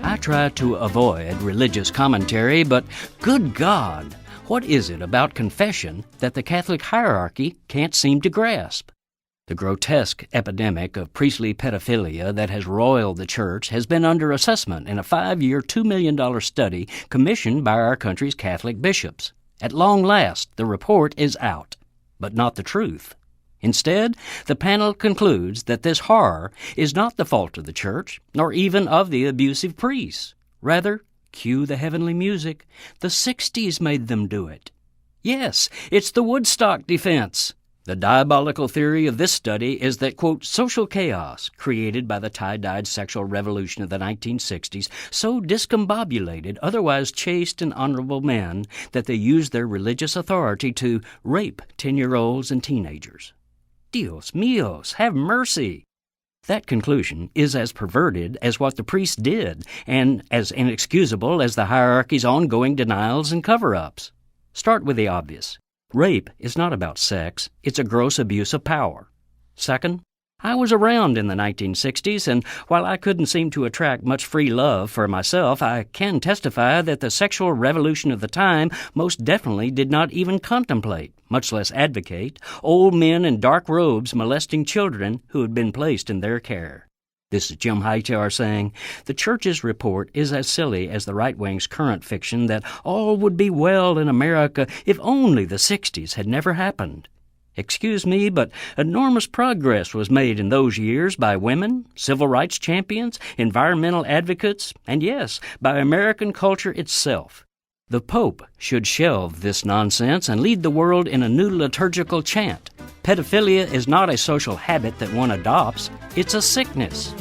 I try to avoid religious commentary, but good God, what is it about confession that the Catholic hierarchy can't seem to grasp? The grotesque epidemic of priestly pedophilia that has roiled the Church has been under assessment in a 5-year, $2 million study commissioned by our country's Catholic bishops. At long last, the report is out, but not the truth. Instead, the panel concludes that this horror is not the fault of the Church, nor even of the abusive priests. Rather, cue the heavenly music, the 60s made them do it. Yes, it's the Woodstock defense. The diabolical theory of this study is that, quote, social chaos created by the tie-dyed sexual revolution of the 1960s so discombobulated otherwise chaste and honorable men that they used their religious authority to rape 10-year-olds and teenagers. Dios míos, have mercy! That conclusion is as perverted as what the priests did, and as inexcusable as the hierarchy's ongoing denials and cover-ups. Start with the obvious. Rape is not about sex, it's a gross abuse of power. Second, I was around in the 1960s, and while I couldn't seem to attract much free love for myself, I can testify that the sexual revolution of the time most definitely did not even contemplate, much less advocate, old men in dark robes molesting children who had been placed in their care. This is Jim Hightower saying, the Church's report is as silly as the right wing's current fiction that all would be well in America if only the 60s had never happened. Excuse me, but enormous progress was made in those years by women, civil rights champions, environmental advocates, and yes, by American culture itself. The Pope should shelve this nonsense and lead the world in a new liturgical chant. Pedophilia is not a social habit that one adopts, it's a sickness.